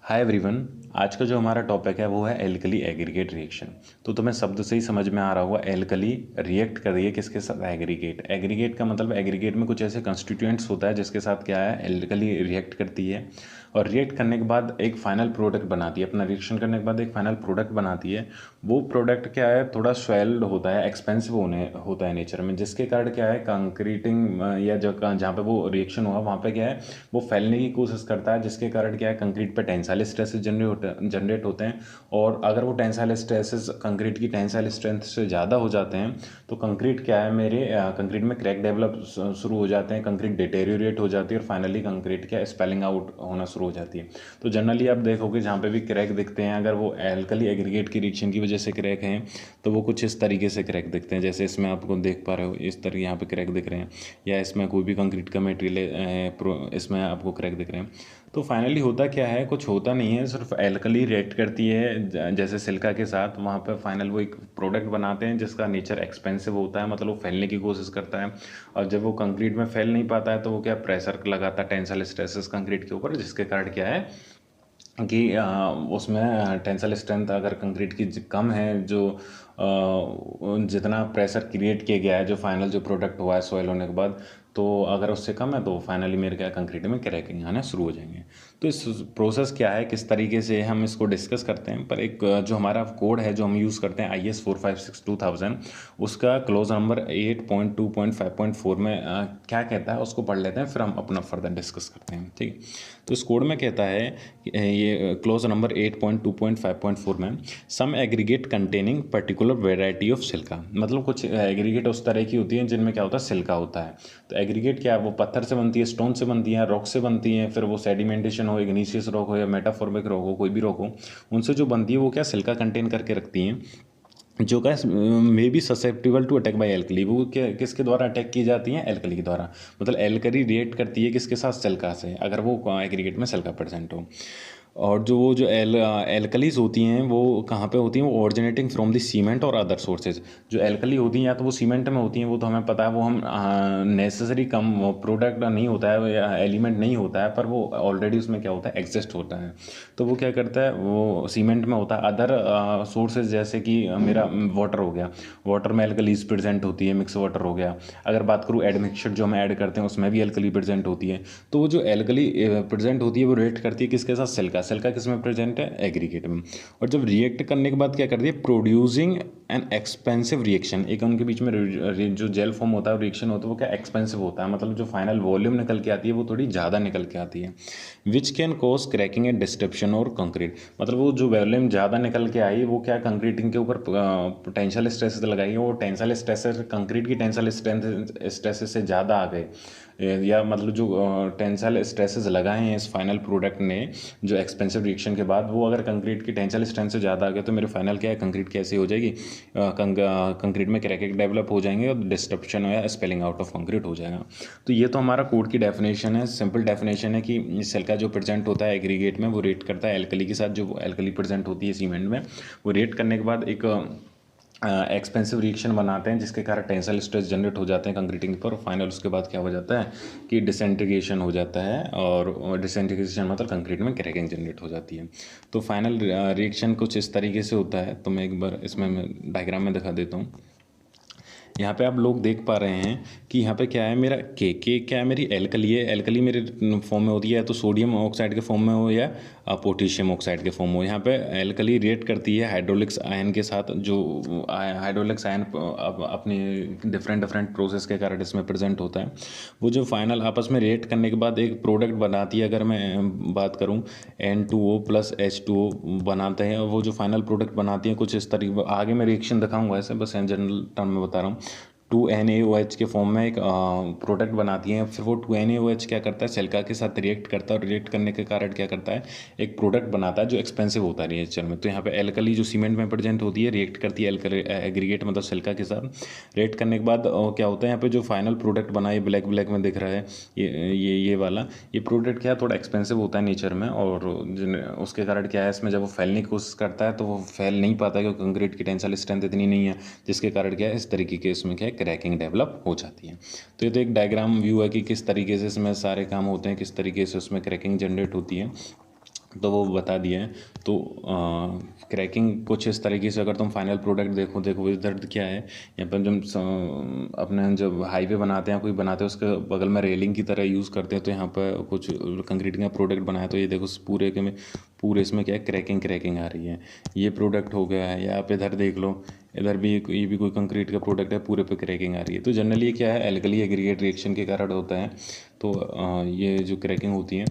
Hi everyone. आज का जो हमारा टॉपिक है वो है एल्कली एग्रीगेट रिएक्शन। तो तुम्हें शब्द से ही समझ में आ रहा होगा, एल्कली रिएक्ट कर रही है किसके साथ? एग्रीगेट। एग्रीगेट का मतलब एग्रीगेट में कुछ ऐसे कंस्टिट्यूएंट्स होता है जिसके साथ क्या है, एल्कली रिएक्ट करती है और रिएक्ट करने के बाद एक फाइनल प्रोडक्ट बनाती है। अपना रिएक्शन करने के बाद एक फाइनल प्रोडक्ट बनाती है। वो प्रोडक्ट क्या है, थोड़ा स्वेल्ड होता है, एक्सपेंसिव होता है नेचर में, जिसके कारण क्या है, कंक्रीटिंग या जहाँ पे वो रिएक्शन हुआ वहाँ पे क्या है, वो फैलने की कोशिश करता है, जिसके कारण क्या है, कंक्रीट पे टेंसाइल स्ट्रेसेस जनरेट होते हैं। और अगर वो टेंसाइल स्ट्रेसेस कंक्रीट की टेंसाइल स्ट्रेंथ से ज़्यादा हो जाते हैं तो कंक्रीट क्या है, मेरे कंक्रीट में क्रैक डेवलप शुरू हो जाते हैं, कंक्रीट डिटेरियोरेट हो जाती है और फाइनली कंक्रीट क्या स्पेलिंग आउट होना शुरू हो जाती है। तो जनरली आप देखोगे जहाँ पे भी क्रैक दिखते हैं, अगर वो एल्कली एग्रीगेट की रिएक्शन की वजह से क्रैक हैं तो वो कुछ इस तरीके से क्रैक दिखते हैं, जैसे इसमें आपको देख पा रहे हो, इस तरह यहाँ पे क्रैक दिख रहे हैं, या इसमें कोई भी कंक्रीट का मटेरियल इसमें आपको क्रैक दिख रहे हैं। तो फाइनली होता क्या है, कुछ होता नहीं है, सिर्फ एल्कली रिएक्ट करती है जैसे सिल्का के साथ, वहाँ पे फाइनल वो एक प्रोडक्ट बनाते हैं जिसका नेचर एक्सपेंसिव होता है, मतलब वो फैलने की कोशिश करता है। और जब वो कंक्रीट में फैल नहीं पाता है तो वो क्या प्रेशर लगाता है, टेंसाइल स्ट्रेसेस कंक्रीट के ऊपर, जिसके कारण क्या है कि उसमें टेंसाइल स्ट्रेंथ अगर कंक्रीट की कम है, जो जितना प्रेशर क्रिएट किया गया है, जो फाइनल जो प्रोडक्ट हुआ है सॉइल होने के बाद, तो अगर उससे कम है तो फाइनली मेरे क्या कंक्रीट में क्रैकिंग आना शुरू हो जाएंगे। तो इस प्रोसेस क्या है, किस तरीके से हम इसको डिस्कस करते हैं, पर एक जो हमारा कोड है जो हम यूज़ करते हैं IS 456-2000, उसका क्लोज नंबर 8.2.5.4 में क्या कहता है उसको पढ़ लेते हैं, फिर हम अपना फर्दर डिस्कस करते हैं। ठीक। तो इस कोड में कहता है ये क्लोज नंबर 8.2.5.4 में, some aggregate containing particular variety of silica, मतलब कुछ एग्रीगेट उस तरह की होती है जिनमें क्या होता है, सिल्का होता है। तो एग्रीगेट क्या है, वो पत्थर से बनती है, स्टोन से बनती है, रॉक से बनती है, फिर वो सेडिमेंटेशन हो, इग्नीशियस रॉक हो या मेटाफॉर्मिक रॉक हो, कोई भी रॉक हो, उनसे जो बनती है वो क्या सिल्का कंटेन करके रखती हैं, जो क्या may be susceptible to attack by alkali. वो क्या किसके द्वारा अटैक की जाती हैं, एल्कली के द्वारा। मतलब एल्कली रिएक्ट करती है किसके साथ, सिल्का से, अगर वो एग्रीगेट में सिल्का प्रेजेंट हो। और जो वो जो एल्कलीज होती हैं वो कहाँ पे होती हैं, वो ओरिजिनेटिंग फ्रॉम द सीमेंट और अदर सोर्सेज। जो एल्कली होती हैं या तो वो सीमेंट में होती हैं, वो तो हमें पता है, वो हम नेसेसरी कम प्रोडक्ट नहीं होता है या एलिमेंट नहीं होता है, पर वो ऑलरेडी उसमें क्या होता है, एग्जिस्ट होता है। तो वो क्या करता है, वो सीमेंट में होता है। अदर सोर्सेज जैसे कि मेरा वाटर हो गया, वाटर में एल्कलीज प्रेजेंट होती है, मिक्स वाटर हो गया। अगर बात करूँ एडमिक्सचर जो हम ऐड करते हैं उसमें भी एल्कली प्रेजेंट होती है। तो वो जो एल्कली प्रेजेंट होती है वो रिएक्ट करती है किसके साथ, सिल्का। सिल्का किस में प्रेजेंट है, एग्रीगेट में। और जब रिएक्ट करने के बाद क्या करती है, प्रोड्यूसिंग एन एक्सपेंसिव रिएक्शन। एक उनके बीच में जो जेल फॉर्म होता है, रिएक्शन होता है, वो क्या एक्सपेंसिव होता है, मतलब जो फाइनल वॉल्यूम निकल के आती है वो थोड़ी ज़्यादा निकल के आती है। Which can cause cracking and disruption और कंक्रीट। मतलब वो जो वॉल्यूम ज़्यादा निकल के आई वो क्या कंक्रीटिंग के ऊपर टेंसाइल स्ट्रेसेस लगाई, वो टेंसाइल स्ट्रेसेस कंक्रीट की टेंसाइल स्ट्रेसेस से ज़्यादा आ गए, या मतलब जो टेंसाइल स्ट्रेसेस लगाए हैं इस फाइनल प्रोडक्ट ने जो एक्सपेंसिव रिएक्शन के बाद, वो अगर कंक्रीट की टेंसाइल स्ट्रेंथ से ज़्यादा आ गया तो मेरे फाइनल क्या है, कंक्रीट कैसी हो जाएगी, कंक्रीट में क्रैकिंग डेवलप हो जाएंगे और डिस्ट्रप्शन या स्पेलिंग आउट ऑफ कंक्रीट हो जाएगा। तो ये तो हमारा कोड की डेफिनेशन है, सिंपल डेफिनेशन है कि सिल्का जो प्रेजेंट होता है एग्रीगेट में वो रिएक्ट करता है एल्कली के साथ, जो एल्कली प्रेजेंट होती है सीमेंट में, वो रिएक्ट करने के बाद एक एक्सपेंसिव रिएक्शन बनाते हैं जिसके कारण टेंसाइल स्ट्रेस जनरेट हो जाते हैं कंक्रीटिंग पर। फाइनल उसके बाद क्या हो जाता है कि डिसइंटीग्रेशन हो जाता है, और डिसइंटीग्रेशन मतलब कंक्रीट में क्रैकिंग जनरेट हो जाती है। तो फाइनल रिएक्शन कुछ इस तरीके से होता है। तो मैं एक बार इसमें डायग्राम में दिखा देता हूँ। यहाँ पे आप लोग देख पा रहे हैं कि यहाँ पे क्या है, मेरा के क्या है, मेरी एल्कली है। एल्कली मेरे फॉर्म में होती है, तो सोडियम ऑक्साइड के फॉर्म में हो या पोटेशियम ऑक्साइड के फॉर्म हो। यहाँ पे एल्कली रिएक्ट करती है हाइड्रोलिक्स आयन के साथ, जो हाइड्रोलिक्स आयन अपने डिफरेंट प्रोसेस के कारण इसमें प्रेजेंट होता है। वो जो फाइनल आपस में रिएक्ट करने के बाद एक प्रोडक्ट बनाती है, अगर मैं बात करूँ N2O प्लस H2O बनाते हैं, और वो जो फाइनल प्रोडक्ट बनाती हैं कुछ इस तरीके, आगे मैं रिएक्शन दिखाऊंगा ऐसे, बस जनरल टर्म में बता रहा हूँ। 2NaOH के फॉर्म में एक प्रोडक्ट बनाती हैं। फिर वो 2NaOH क्या करता है, सिल्का के साथ रिएक्ट करता है, और रिएक्ट करने के कारण क्या करता है, एक प्रोडक्ट बनाता है जो एक्सपेंसिव होता है नेचर में। तो यहाँ पे एल्कली जो सीमेंट में प्रेजेंट होती है रिएक्ट करती है एग्रीगेट मतलब सिल्का के साथ। रिएक्ट करने के बाद क्या होता है, यहाँ पे जो फाइनल प्रोडक्ट बना है ब्लैक में दिख रहा है, ये वाला, ये प्रोडक्ट क्या है, थोड़ा एक्सपेंसिव होता है नेचर में, और उसके कारण क्या है, इसमें जब वो फैलने की कोशिश करता है तो वो फैल नहीं पाता क्योंकि कंक्रीट की टेंसाइल स्ट्रेंथ इतनी नहीं है, जिसके कारण क्या है, इस तरीके के इसमें क्या है, क्रैकिंग डेवलप हो जाती है। तो ये तो एक डायग्राम व्यू है कि किस तरीके से इसमें सारे काम होते हैं, किस तरीके से उसमें क्रैकिंग जनरेट होती है। तो वो बता दिया है। तो क्रैकिंग कुछ इस तरीके से, अगर तुम फाइनल प्रोडक्ट देखो इधर क्या है, यहाँ पर जब अपने जब हाईवे बनाते हैं, कोई बनाते हैं उसके बगल में रेलिंग की तरह यूज़ करते हैं, तो यहाँ पर कुछ कंक्रीट का प्रोडक्ट बनाया, तो ये देखो पूरे के में पूरे इसमें क्या है, क्रैकिंग आ रही है। ये प्रोडक्ट हो गया है, या आप इधर देख लो, इधर भी ये भी कोई कंक्रीट का प्रोडक्ट है, पूरे पे क्रैकिंग आ रही है। तो जनरली क्या है, एल्कली एग्रीगेट रिएक्शन के कारण होता है। तो ये जो क्रैकिंग होती है।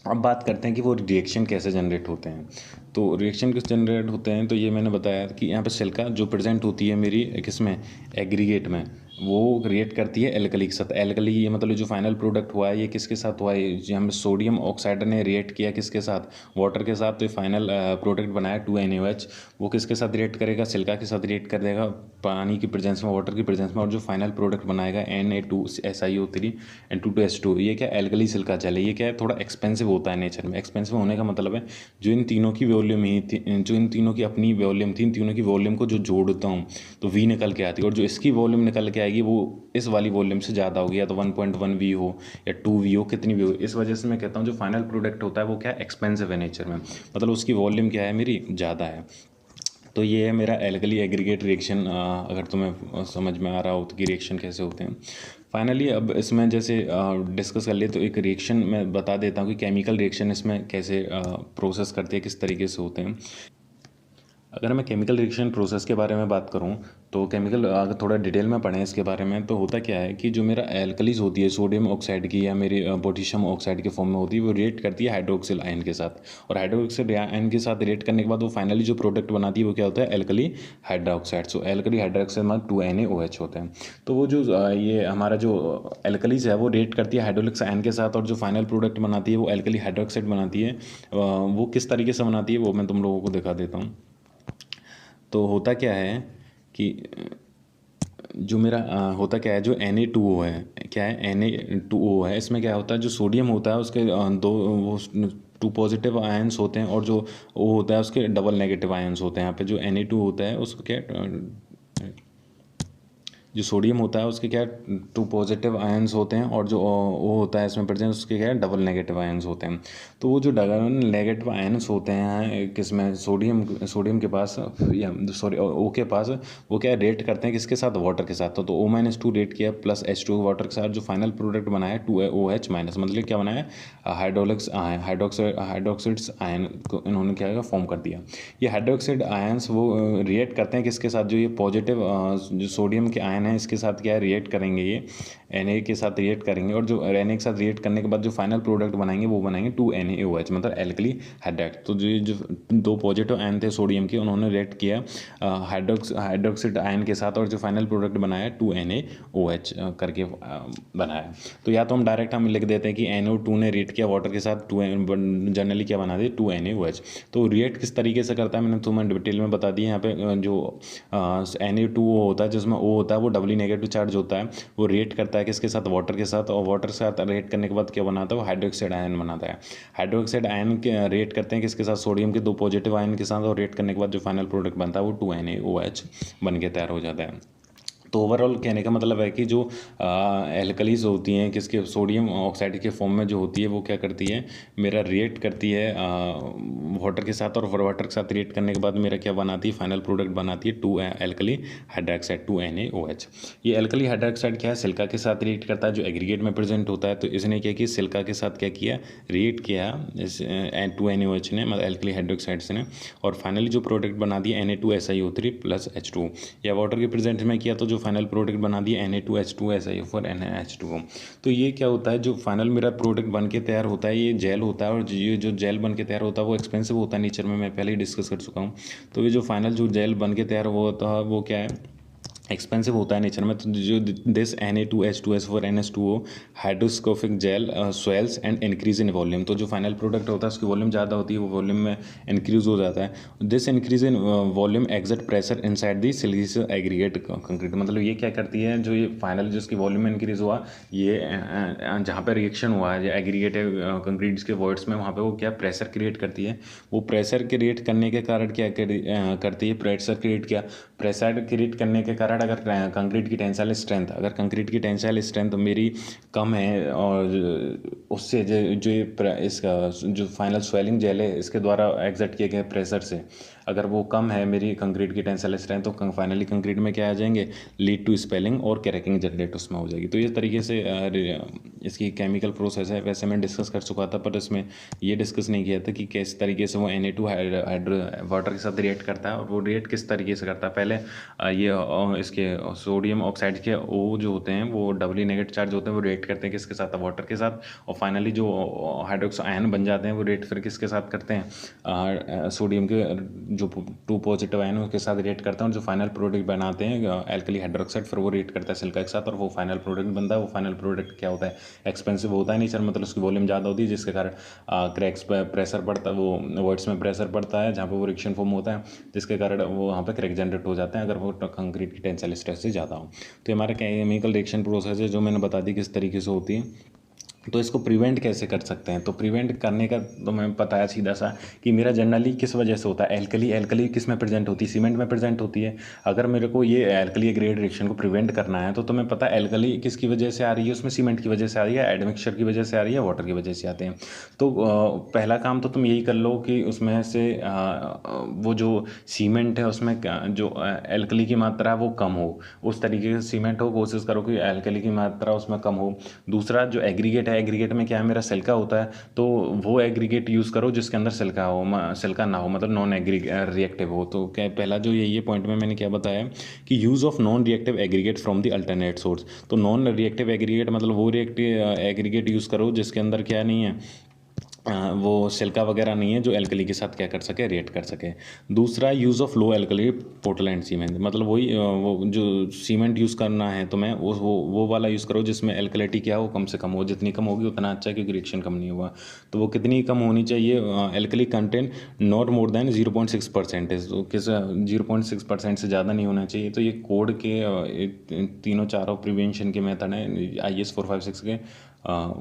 अब बात करते हैं कि वो रिएक्शन कैसे जनरेट होते हैं। तो रिएक्शन किस जनरेट होते हैं, तो ये मैंने बताया कि यहाँ पर सिलिका जो प्रेजेंट होती है मेरी किसमें, एग्रीगेट में, वो रिएक्ट करती है एल्कली के साथ। एल्कली ये मतलब जो फाइनल प्रोडक्ट हुआ है ये किसके साथ हुआ है, जो हम सोडियम ऑक्साइड ने रिएक्ट किया किसके साथ, वाटर के साथ। तो ये फाइनल प्रोडक्ट बनाया 2NaOH, वो किसके साथ रिएक्ट करेगा, सिलिका के साथ रिएक्ट कर देगा पानी की प्रेजेंस में, वाटर की प्रेजेंस में, और जो फाइनल प्रोडक्ट बनाएगा Na2SiO3 N22H2। ये क्या एल्कली सिलिका जेल है। ये क्या है, थोड़ा एक्सपेंसिव होता है नेचर में। एक्सपेंसिव होने का मतलब है जो इन तीनों की वॉल्यूम ही थी, जो इन तीनों की अपनी वॉल्यूम थी, इन तीनों की वॉल्यूम को जो जोड़ता हूँ तो V निकल के आती है, और जो इसकी वॉल्यूम निकल के आएगी वो इस वाली वॉल्यूम से ज़्यादा होगी, या तो 1.1 V हो या 2 V हो, कितनी भी हो। इस वजह से मैं कहता हूँ जो फाइनल प्रोडक्ट होता है वो क्या एक्सपेंसिव है नेचर में, मतलब उसकी वॉल्यूम क्या है, मेरी ज़्यादा है। तो ये है मेरा एल्कली एग्रीगेट रिएक्शन। अगर तुम्हें समझ में आ रहा हो तो कि रिएक्शन कैसे होते हैं। फाइनली अब इसमें जैसे डिस्कस कर लिए, तो एक रिएक्शन मैं बता देता हूँ कि केमिकल रिएक्शन इसमें कैसे प्रोसेस करते हैं, किस तरीके से होते हैं। अगर मैं केमिकल रिएक्शन प्रोसेस के बारे में बात करूं, तो केमिकल अगर थोड़ा डिटेल में पढ़ें इसके बारे में, तो होता क्या है कि जो मेरा एल्कलीज होती है सोडियम ऑक्साइड की या मेरी पोटेशियम ऑक्साइड के फॉर्म में होती है, वो रिएक्ट करती है हाइड्रोक्सिल आयन के साथ। और हाइड्रोक्सिल आयन के साथ रिएक्ट करने के बाद वो फाइनली जो प्रोडक्ट बनाती है वो क्या होता है, एल्कली हाइड्रोक्साइड। सो एल्कली हाइड्रोक्साइड मतलब 2NaOH होते हैं। तो वो जो ये हमारा जो एल्कलीज है वो रिएक्ट करती है हाइड्रोक्सिल आयन के साथ, और जो फाइनल प्रोडक्ट बनाती है वो एल्कली हाइड्रोक्साइड बनाती है। वो किस तरीके से बनाती है वो मैं तुम लोगों को दिखा देता हूँ। तो होता क्या है कि जो मेरा होता क्या है, जो Na2O है, क्या है Na2O है, इसमें क्या होता है, जो सोडियम होता है उसके दो वो 2 पॉजिटिव आयंस होते हैं, और जो O होता है उसके डबल नेगेटिव आयंस होते हैं। यहाँ पे जो Na2 होता है उसको क्या जो सोडियम होता है उसके क्या 2 पॉजिटिव आयंस होते हैं, और जो O होता है इसमें प्रेजेंट उसके क्या डबल नेगेटिव आयंस होते हैं। तो वो जो डबल नेगेटिव आयंस होते हैं किसमें, सोडियम के पास, या सॉरी O के पास, वो क्या रेट करते हैं किसके साथ, वाटर के साथ। तो O-2 रेट किया प्लस H2 वाटर के साथ, जो फाइनल प्रोडक्ट बनाया 2OH माइनस, मतलब क्या बनाया, हाइड्रोक्साइड्स आयन को इन्होंने क्या फॉर्म कर दिया। ये हाइड्रोक्साइड आयंस वो रिएक्ट करते हैं किसके साथ, जो ये पॉजिटिव जो सोडियम के आयन है इसके साथ क्या रिएक्ट करेंगे, ये Na के साथ रिएक्ट करेंगे, और जो Na के साथ रिएक्ट करने के बाद जो फाइनल प्रोडक्ट बनाएंगे वो बनाएंगे 2NaOH मतलब एल्कली हाइड्राइड। तो जो 2 पॉजिटिव आयन थे सोडियम के, उन्होंने रिएक्ट किया हाइड्रोक्साइड आयन के साथ, और जो फाइनल प्रोडक्ट बनाया 2NaOH करके बनाया। तो या तो हम डायरेक्ट हम लिख देते हैं कि NO2 ने रिएक्ट किया वाटर के साथ, जनरली क्या बना दे 2NaOH। तो रिएक्ट किस तरीके से करता है मैंने तुम्हें डिटेल में बता दिया। यहाँ पे जो Na2O होता है जिसमें O होता है वो डबली नेगेटिव चार्ज होता है, वो रिएक्ट करता है किसके साथ, वाटर के साथ, और वाटर के साथ रिएक्ट करने के बाद क्या बनाता है, वो हाइड्रोक्साइड आयन बनाता है। हाइड्रोक्साइड आयन के रिएक्ट करते हैं किसके साथ, सोडियम के 2 पॉजिटिव आयन के साथ, और रिएक्ट करने के बाद जो फाइनल प्रोडक्ट बनता है वो 2NaOH बन के तैयार हो जाता है। तो ओवरऑल कहने का मतलब है कि जो एल्कलीज होती हैं किसके, सोडियम ऑक्साइड के फॉर्म में जो होती है वो क्या करती है, मेरा रिएक्ट करती है वाटर के साथ, और वाटर के साथ रिएक्ट करने के बाद मेरा क्या बनाती है, फाइनल प्रोडक्ट बनाती है 2 एल्कली हाइड्रोक्साइड 2NaOH। ये एल्कली हाइड्रोक्साइड क्या है, सिलिका के साथ रिएक्ट करता है जो एग्रीगेट में प्रेजेंट होता है। तो इसने क्या किया, सिलिका के साथ क्या किया, रिएक्ट किया इस 2NaOH ने, मतलब एल्कली हाइड्रोक्साइड से ने, और फाइनली जो प्रोडक्ट बना दिया Na2SiO3 प्लस H2, या वाटर के प्रेजेंट में किया तो जो फाइनल प्रोडक्ट बना दिया Na2H2SiO4 NaH2O। तो ये क्या होता है, जो फाइनल मेरा प्रोडक्ट बन के तैयार होता है ये जेल होता है, और ये जो जेल बन के तैयार होता है वो एक्सपेंसिव होता है नेचर में, मैं पहले ही डिस्कस कर चुका हूँ। तो ये जो फाइनल जो जेल बन के तैयार होता है वो क्या है, एक्सपेंसिव होता है नेचर में। तो जो this Na2H2SO4 NH2O hygroscopic gel swells and increase in volume. तो जो फाइनल प्रोडक्ट होता है उसकी वॉल्यूम ज़्यादा होती है, वो वॉल्यूम में इंक्रीज हो जाता है। This increase in volume exert pressure inside the siliceous aggregate concrete. मतलब ये क्या करती है, जो ये फाइनल जो इसकी वॉल्यूम में इंक्रीज हुआ, ये जहाँ पर रिएक्शन हुआ है एग्रीगेट कंक्रीट के वर्ड्स में, वहाँ पर वो क्या प्रेशर क्रिएट करती है। वो प्रेशर क्रिएट करने के कारण क्या करती है, प्रेशर क्रिएट करने के कारण दैट अगर कंक्रीट की टेंसाइल स्ट्रेंथ, अगर कंक्रीट की टेंसाइल स्ट्रेंथ मेरी कम है और उससे इसका जो फाइनल स्वेलिंग जेल है इसके द्वारा एग्जर्ट किए गए प्रेशर से अगर वो कम है मेरी कंक्रीट की टेंसाइल स्ट्रेंथ, तो फाइनली कंक्रीट में क्या आ जाएंगे, लीड टू स्पेलिंग और क्रैकिंग जनरेट उसमें हो जाएगी। तो इस तरीके से इसकी केमिकल प्रोसेस है। वैसे मैं डिस्कस कर चुका था, पर इसमें ये डिस्कस नहीं किया था कि किस तरीके से वो Na2 हाइड्रो वाटर के साथ रिएक्ट करता है और वो रिएक्ट किस तरीके से करता है। पहले इसके सोडियम ऑक्साइड के O जो होते हैं वो डबली नेगेटिव चार्ज होते हैं, वो रिएक्ट करते हैं किसके साथ, वाटर के साथ, और फाइनली जो हाइड्रोक्स आयन बन जाते हैं वो रिएक्ट फिर किसके साथ करते हैं, सोडियम के जो 2 पॉजिटिव आयन उसके साथ रिएक्ट करते हैं और जो फाइनल प्रोडक्ट बनाते हैं एल्कली हाइड्रोक्साइड, फिर वो रिएक्ट करता है सिलिका के साथ और वो फाइनल प्रोडक्ट बनता है। वो फाइनल प्रोडक्ट क्या होता है, एक्सपेंसिव होता है नेचर, मतलब उसकी वॉल्यूम ज़्यादा होती है जिसके कारण क्रैक्स पर प्रेशर पड़ता है, वो वर्ड्स में प्रेशर पड़ता है जहाँ पे वो रिएक्शन फॉर्म होता है जिसके कारण वो वहाँ पे क्रैक जनरेट हो जाते हैं अगर वो कंक्रीट की टेंसाइल स्ट्रेस से ज़्यादा हो। तो हमारा केमिकल रिएक्शन प्रोसेस है जो मैंने बता दी किस तरीके से होती है। तो इसको प्रिवेंट कैसे कर सकते हैं, तो प्रिवेंट करने का तो मैं बताया सीधा सा कि मेरा जनरली किस वजह से होता है, एल्कली किस में प्रेजेंट होती है, सीमेंट में प्रेजेंट होती है। अगर मेरे को ये एल्कली ग्रेड रिएक्शन को प्रिवेंट करना है तो तुम्हें पता है एल्कली किसकी वजह से आ रही है, उसमें सीमेंट की वजह से आ रही है, एडमिक्सचर की वजह से आ रही है, वाटर की वजह से आते हैं। तो पहला काम तो तुम यही कर लो कि उसमें से वो जो सीमेंट है उसमें जो एल्कली की मात्रा है वो कम हो, उस तरीके से सीमेंट हो, कोशिश करो कि एल्कली की मात्रा उसमें कम हो। दूसरा जो एग्रीगेट है, एग्रीगेट में क्या है, मेरा सिलिका होता है, तो वो एग्रीगेट यूज़ करो जिसके अंदर सिलिका ना हो, मतलब नॉन रिएक्टिव हो। तो क्या पहला जो ये पॉइंट में मैंने क्या बताया कि use of non reactive aggregate from the alternate source. तो नॉन रिएक्टिव एग्रीगेट मतलब वो रिएक्टिव एग्रीगेट यूज़ करो जिसके अंदर क्या नहीं है, वो सिलिका वगैरह नहीं है, जो एल्कली के साथ क्या कर सके, रिएक्ट कर सके। दूसरा use of low alkali Portland cement, मतलब वही वो जो सीमेंट यूज़ करना है तो मैं वो वाला यूज़ करो जिसमें एल्कलिटी क्या हो, कम से कम हो, जितनी कम होगी उतना अच्छा है क्योंकि रिएक्शन कम नहीं हुआ। तो वो कितनी कम होनी चाहिए, alkali content not more than 0.6%, तो किस 0.6% से ज़्यादा नहीं होना चाहिए। तो ये कोड के तीनों चारों प्रिवेंशन के मेथड हैं IS 456 के,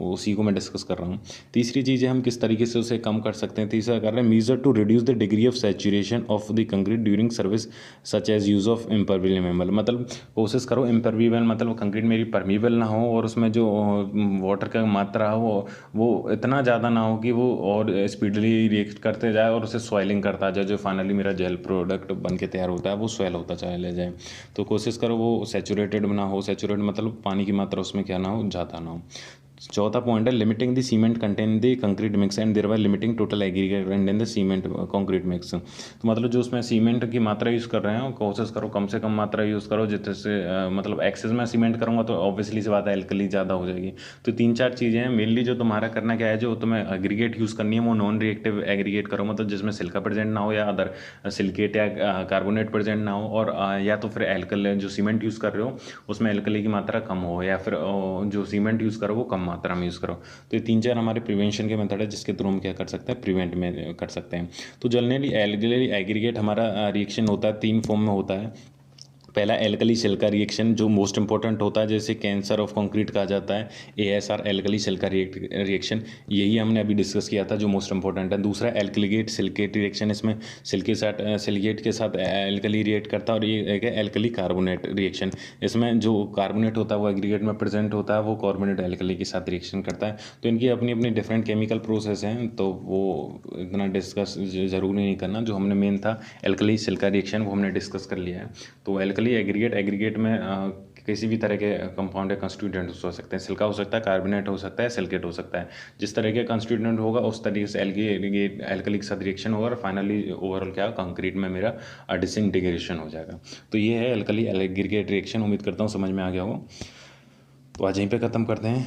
उसी को मैं डिस्कस कर रहा हूँ। तीसरी चीज़ है हम किस तरीके से उसे कम कर सकते हैं। तीसरा कर रहे हैं measure to reduce the degree of saturation of the concrete during service such as use of impermeable, मतलब कोशिश करो इम्परमेबल मतलब कंक्रीट मेरी परमेबल ना हो और उसमें जो वाटर का मात्रा हो वो इतना ज़्यादा ना हो कि वो और स्पीडली रिएक्ट करते जाए और उसे सॉइलिंग करता जाए, जो फाइनली मेरा जेल प्रोडक्ट बन के तैयार होता है वो स्वेल होता चले जाए। तो कोशिश करो वो सैचुरेटेड ना हो, सैचुरेट मतलब पानी की मात्रा उसमें क्या ना हो, ज़्यादा ना हो। चौथा पॉइंट है limiting the cement content the concrete mix and thereby limiting total aggregate in the cement concrete mix. तो मतलब जो उसमें सीमेंट की मात्रा यूज़ कर रहे हैं कोशिश करो कम से कम मात्रा यूज़ करो, जिससे मतलब एक्सेस में सीमेंट करूँगा तो ऑब्वियसली सी बात है एल्कली ज़्यादा हो जाएगी। तो 3-4 चीज़ें हैं मेनली जो तुम्हारा करना क्या है, जो तुम्हें एग्रीगेट यूज़ करनी है वो नॉन रिएक्टिव एग्रीगेट करो, मतलब जिसमें सिलिका प्रेजेंट ना हो या अदर सिलिकेट या कार्बोनेट प्रेजेंट ना हो, और या तो फिर एल्कल जो सीमेंट यूज़ कर रहे हो उसमें एल्कली की मात्रा कम हो, या फिर जो सीमेंट यूज़ करो वो कम मात्रा में यूज़ करो। तो ये 3-4 हमारे प्रिवेंशन के मेथड है जिसके थ्रू हम क्या कर सकते हैं, प्रिवेंट में कर सकते हैं। तो जनरली एल्कली एग्रीगेट हमारा रिएक्शन होता है 3 फॉर्म में होता है। पहला एल्कली सिलिका रिएक्शन जो मोस्ट इंपॉर्टेंट होता है, जैसे कैंसर ऑफ कंक्रीट कहा जाता है, ASR एल्कली सिलिका रिएक्शन, यही हमने अभी डिस्कस किया था जो मोस्ट इंपॉर्टेंट है। दूसरा एल्कलीगेट सिलिकेट रिएक्शन, इसमें सिलिकेट के साथ एल्कली रिएक्ट करता है, और ये एक है एल्कली कार्बोनेट रिएक्शन, इसमें जो कार्बोनेट होता है वो एग्रीगेट में प्रेजेंट होता है, वो कार्बोनेट एल्कली के साथ रिएक्शन करता है। तो इनकी अपनी अपनी डिफरेंट केमिकल प्रोसेस हैं, तो वो इतना डिस्कस ज़रूरी नहीं करना। जो हमने मेन था एल्कली सिलिका रिएक्शन वो हमने डिस्कस कर लिया है। तो एग्रीगेट में किसी भी तरह के कंपाउंड या कंस्टिट्यूएंट हो सकते हैं, सिलिका हो सकता है, कार्बोनेट हो सकता है, सिलिकेट हो सकता है। जिस तरह के कंस्टिट्यूएंट होगा उस तरीके से एल्कली के साथ रिएक्शन होगा और फाइनली ओवरऑल क्या कंक्रीट में मेरा डिसइंटीग्रेशन हो जाएगा। तो ये है एल्कली एग्रीगेट रिएक्शन। उम्मीद करता हूँ समझ में आ गया हो। तो आज यहीं पे ख़त्म करते हैं।